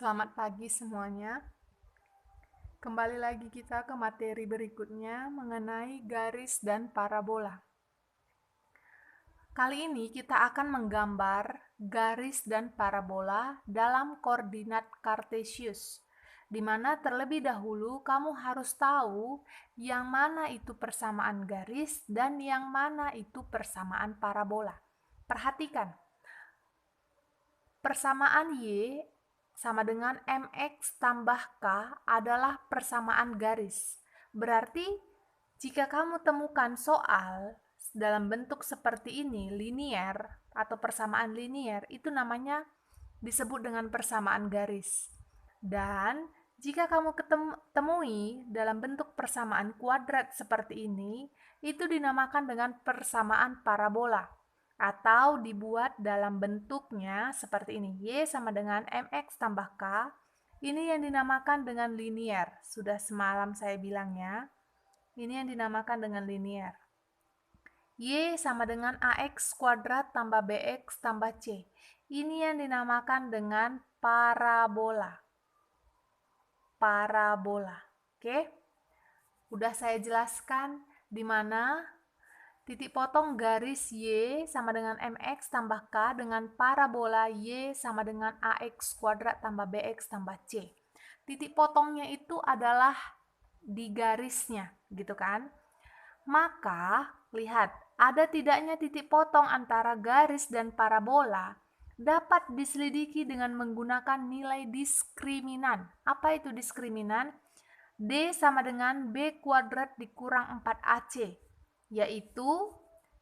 Selamat pagi semuanya. Kembali lagi kita ke materi berikutnya mengenai garis dan parabola. Kali ini kita akan menggambar garis dan parabola dalam koordinat kartesius, di mana terlebih dahulu kamu harus tahu yang mana itu persamaan garis dan yang mana itu persamaan parabola. Perhatikan, persamaan Y sama dengan MX tambah K adalah persamaan garis. Berarti, jika kamu temukan soal dalam bentuk seperti ini, linier atau persamaan linier, itu namanya disebut dengan persamaan garis. Dan jika kamu temui dalam bentuk persamaan kuadrat seperti ini, itu dinamakan dengan persamaan parabola atau dibuat dalam bentuknya seperti ini. Y sama dengan MX tambah K. Ini yang dinamakan dengan linier. Sudah semalam saya bilangnya. Ini yang dinamakan dengan linier. Y sama dengan AX kuadrat tambah BX tambah C. Ini yang dinamakan dengan parabola. Parabola. Oke? Udah saya jelaskan di mana titik potong garis Y sama dengan MX tambah K dengan parabola Y sama dengan AX kuadrat tambah BX tambah C. Titik potongnya itu adalah di garisnya, gitu kan? Maka, lihat, ada tidaknya titik potong antara garis dan parabola dapat diselidiki dengan menggunakan nilai diskriminan. Apa itu diskriminan? D sama dengan B kuadrat dikurang 4AC, yaitu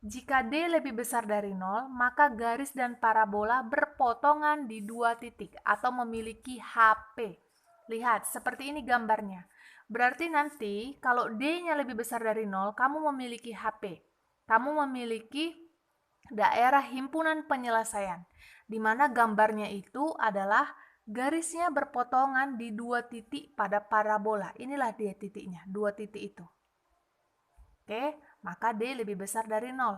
jika D lebih besar dari 0, maka garis dan parabola berpotongan di dua titik atau memiliki HP. Lihat, seperti ini gambarnya. Berarti nanti kalau D-nya lebih besar dari 0, kamu memiliki HP. Kamu memiliki daerah himpunan penyelesaian, di mana gambarnya itu adalah garisnya berpotongan di dua titik pada parabola. Inilah dia titiknya, dua titik itu. Oke, maka D lebih besar dari 0.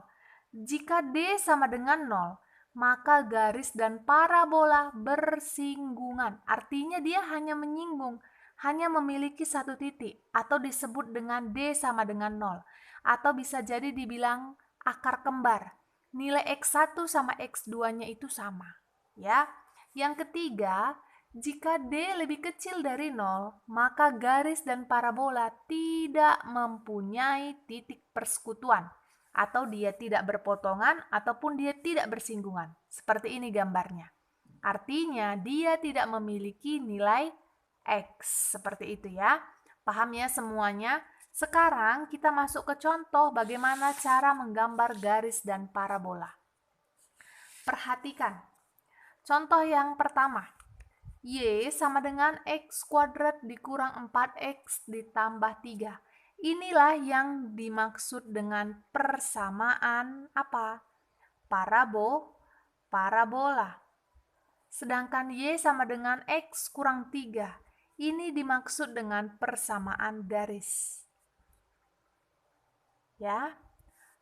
Jika D sama dengan 0, maka garis dan parabola bersinggungan. Artinya dia hanya menyinggung, hanya memiliki satu titik, atau disebut dengan D sama dengan 0. Atau bisa jadi dibilang akar kembar. Nilai X1 sama X2-nya itu sama. Ya. Yang ketiga, jika D lebih kecil dari 0, maka garis dan parabola tidak mempunyai titik persekutuan, atau dia tidak berpotongan, ataupun dia tidak bersinggungan. Seperti ini gambarnya. Artinya, dia tidak memiliki nilai X. Seperti itu ya. Paham ya semuanya? Sekarang kita masuk ke contoh bagaimana cara menggambar garis dan parabola. Perhatikan. Contoh yang pertama. Y sama dengan X kuadrat dikurang 4X ditambah 3. Inilah yang dimaksud dengan persamaan apa? Parabola. Sedangkan Y sama dengan X kurang 3. Ini dimaksud dengan persamaan garis. Ya.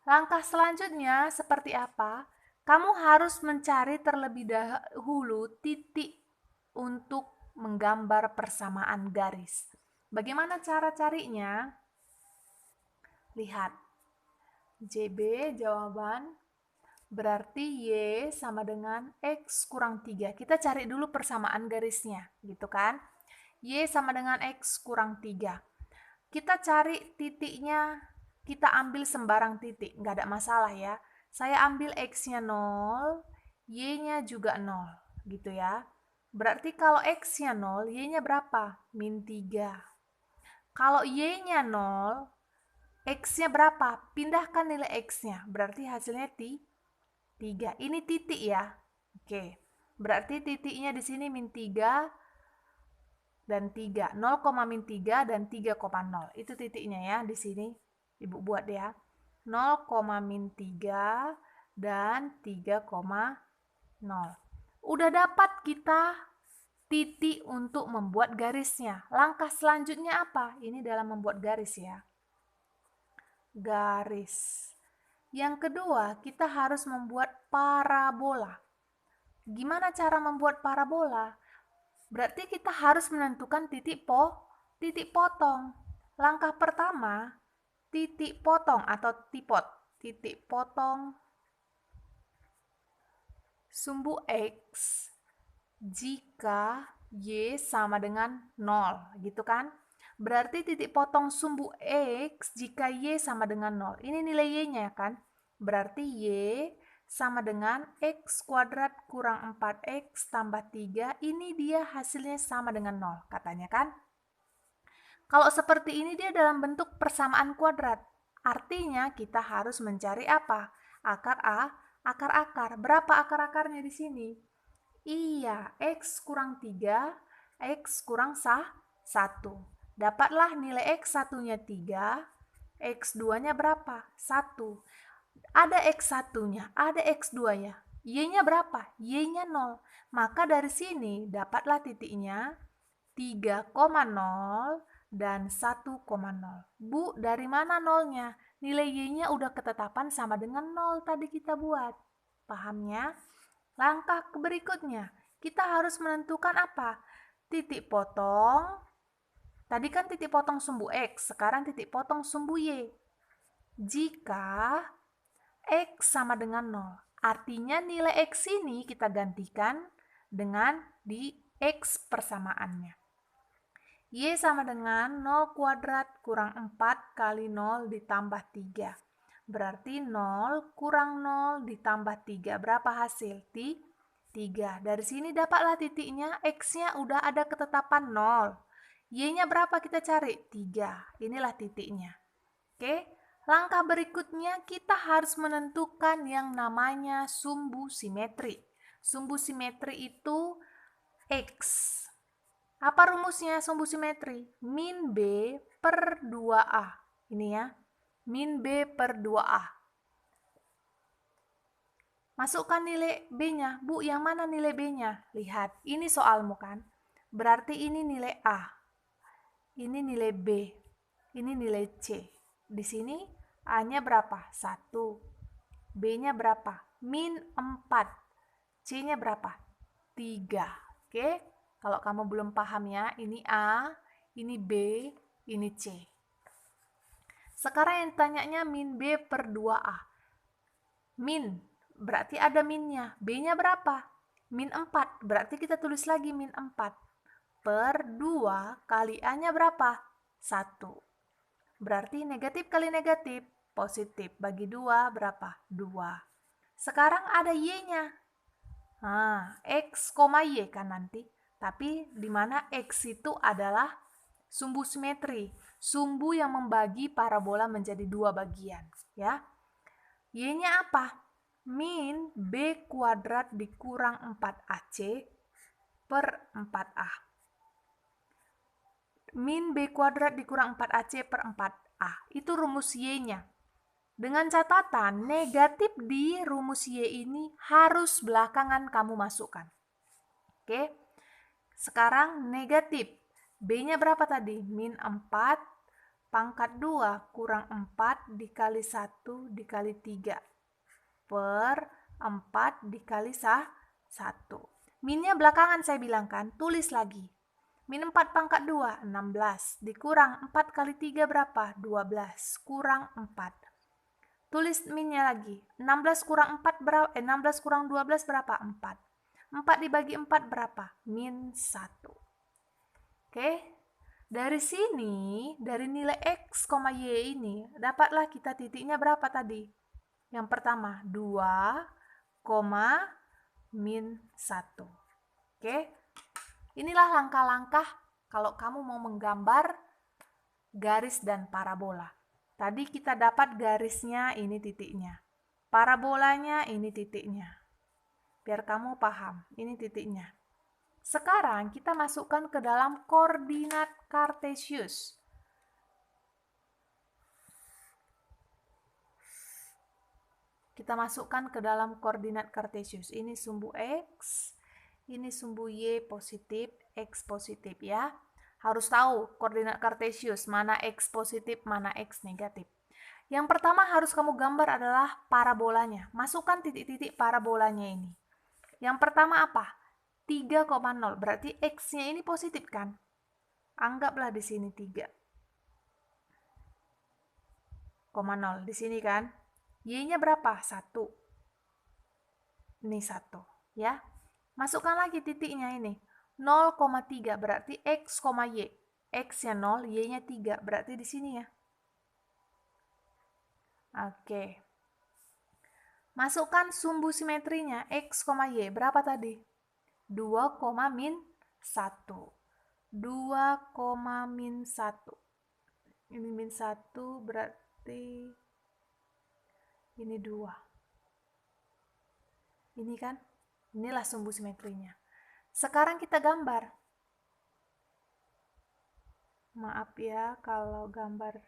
Langkah selanjutnya seperti apa? Kamu harus mencari terlebih dahulu titik untuk menggambar persamaan garis. Bagaimana cara carinya? Lihat. JB jawaban berarti Y sama dengan X kurang 3. Kita cari dulu persamaan garisnya, gitu kan? Y sama dengan X kurang 3. Kita cari titiknya, kita ambil sembarang titik, nggak ada masalah ya. Saya ambil X-nya 0, Y-nya juga 0, gitu ya. Berarti kalau X-nya 0, Y-nya berapa? Min 3. Kalau Y-nya 0, X-nya berapa? Pindahkan nilai X-nya, berarti hasilnya 3. Ini titik ya. Oke, berarti titiknya di sini min 3 dan 3. 0, min 3 dan 3,0. Itu titiknya ya di sini. Ibu buat ya. 0, min 3 dan 3,0. Udah dapat kita titik untuk membuat garisnya. Langkah selanjutnya apa? Ini dalam membuat garis ya. Garis. Yang kedua, kita harus membuat parabola. Gimana cara membuat parabola? Berarti kita harus menentukan titik potong. Langkah pertama, titik potong atau tipot. Titik potong sumbu X jika Y sama dengan 0, gitu kan? Berarti titik potong sumbu X jika Y sama dengan 0. Ini nilai Y-nya kan? Berarti Y sama dengan X kuadrat kurang 4X tambah 3. Ini dia hasilnya sama dengan 0, katanya kan? Kalau seperti ini dia dalam bentuk persamaan kuadrat. Artinya kita harus mencari apa? Akar-akar. Berapa akar-akarnya di sini? Iya, X kurang 3, X kurang 1. Dapatlah nilai X satunya 3, X 2-nya berapa? 1. Ada X satunya, ada X 2-nya. Y-nya berapa? Y-nya 0. Maka dari sini dapatlah titiknya 3,0 dan 1,0. Bu, dari mana nolnya? Nilai Y-nya udah ketetapan sama dengan 0 tadi kita buat. Pahamnya? Langkah berikutnya, kita harus menentukan apa? Titik potong. Tadi kan titik potong sumbu X, sekarang titik potong sumbu Y. Jika X sama dengan 0, artinya nilai X ini kita gantikan dengan di X persamaannya. Y sama dengan 0 kuadrat kurang 4 kali 0 ditambah 3. Berarti 0 kurang 0 ditambah 3. Berapa hasil? 3. Dari sini dapatlah titiknya. X-nya udah ada ketetapan 0. Y-nya berapa kita cari? 3. Inilah titiknya. Oke. Langkah berikutnya kita harus menentukan yang namanya sumbu simetri. Sumbu simetri itu X. Apa rumusnya sumbu simetri? Min B per 2A. Ini ya, min B per 2A. Masukkan nilai B-nya. Bu, yang mana nilai B-nya? Lihat, ini soalmu kan? Berarti ini nilai A. Ini nilai B. Ini nilai C. Di sini A-nya berapa? 1. B-nya berapa? Min 4. C-nya berapa? 3. Oke? Kalau kamu belum paham ya, ini A, ini B, ini C. Sekarang yang tanyanya min B per 2A. Min, berarti ada minnya. B-nya berapa? Min 4, berarti kita tulis lagi min 4. Per 2 kali A-nya berapa? 1. Berarti negatif kali negatif, positif. Bagi 2 berapa? 2. Sekarang ada Y-nya. Nah, X, Y kan nanti. Tapi di mana X itu adalah sumbu simetri, sumbu yang membagi parabola menjadi 2 bagian, ya. Y-nya apa? Min B kuadrat dikurang 4AC per 4A. Min B kuadrat dikurang 4AC per 4A. Itu rumus Y-nya. Dengan catatan, negatif di rumus Y ini harus belakangan kamu masukkan. Oke. Sekarang negatif. B-nya berapa tadi? Min 4 pangkat 2 kurang 4 dikali 1 dikali 3 per 4 dikali 1. Minnya belakangan saya bilang kan, tulis lagi. Min 4 pangkat 2, 16. Dikurang 4 kali 3 berapa? 12. Kurang 4. Tulis minnya lagi. 16 kurang 4 berapa? 16 kurang 12 berapa? 4. 4 dibagi 4 berapa? Min 1. Oke. Dari sini, dari nilai X, Y ini, dapatlah kita titiknya berapa tadi? Yang pertama, 2, min 1. Oke. Inilah langkah-langkah kalau kamu mau menggambar garis dan parabola. Tadi kita dapat garisnya, ini titiknya. Parabolanya, ini titiknya. Biar kamu paham, ini titiknya. Sekarang kita masukkan ke dalam koordinat Kartesius. Kita masukkan ke dalam koordinat Kartesius. Ini sumbu X, ini sumbu Y positif, X positif ya. Harus tahu koordinat Kartesius, mana X positif, mana X negatif. Yang pertama harus kamu gambar adalah parabolanya. Masukkan titik-titik parabolanya ini. Yang pertama apa? 3,0. Berarti X-nya ini positif kan? Anggaplah di sini 3,0 di sini kan. Y-nya berapa? 1. Ini 1 ya. Masukkan lagi titiknya ini. 0,3 berarti X, Y. X-nya 0, Y-nya 3. Berarti di sini ya. Oke. Masukkan sumbu simetrinya X, Y. Berapa tadi? 2, min 1. 2, min 1. Ini min 1 berarti ini 2. Ini kan? Inilah sumbu simetrinya. Sekarang kita gambar. Maaf ya kalau gambar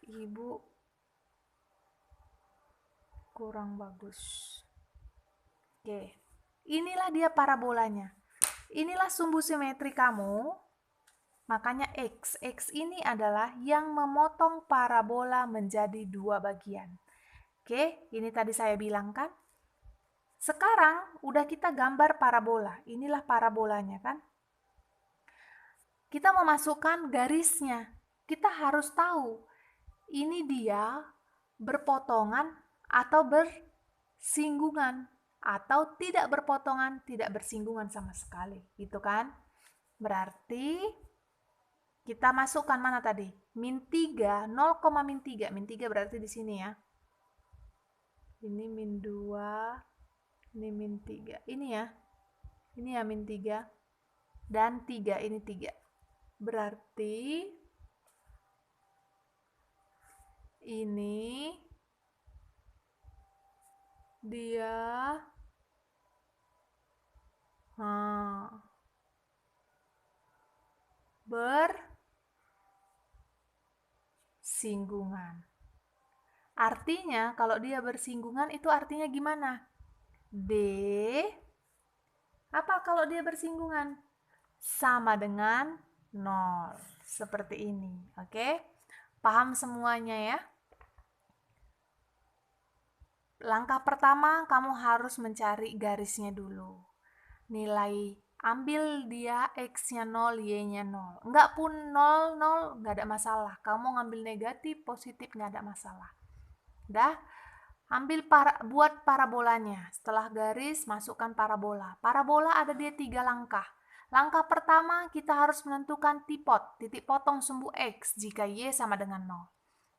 ibu kurang bagus. Oke. Inilah dia parabolanya. Inilah sumbu simetri kamu. Makanya X. X ini adalah yang memotong parabola menjadi 2 bagian. Oke, ini tadi saya bilang kan. Sekarang udah kita gambar parabola. Inilah parabolanya kan. Kita memasukkan garisnya. Kita harus tahu ini dia berpotongan atau bersinggungan, atau tidak berpotongan, tidak bersinggungan sama sekali, gitu kan? Berarti kita masukkan mana tadi? Min 3, 0, min 3. Min 3 berarti di sini ya. Ini min 2, ini min 3. Ini ya. Ini ya min 3. Dan 3, ini 3. Berarti ini dia bersinggungan. Artinya kalau dia bersinggungan itu artinya gimana? D apa kalau dia bersinggungan? Sama dengan 0. Seperti ini. Oke? Paham semuanya ya? Langkah pertama kamu harus mencari garisnya dulu. Nilai, ambil dia X-nya 0, Y-nya 0. Enggak pun 0, 0, enggak ada masalah. Kamu ngambil negatif, positif, enggak ada masalah. Udah? Ambil buat parabolanya. Setelah garis, masukkan parabola. Parabola ada dia 3 langkah. Langkah pertama, kita harus menentukan titik potong sumbu X jika Y sama dengan 0.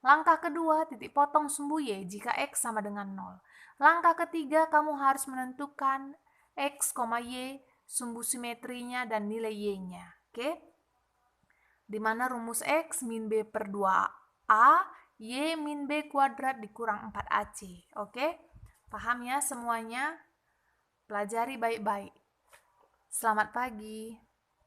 Langkah kedua, titik potong sumbu Y jika X sama dengan 0. Langkah ketiga, kamu harus menentukan X, Y, sumbu simetrinya dan nilai Y-nya. Oke? Dimana rumus X min B per 2A, Y min B kuadrat dikurang 4AC. Oke? Paham ya semuanya? Pelajari baik-baik. Selamat pagi.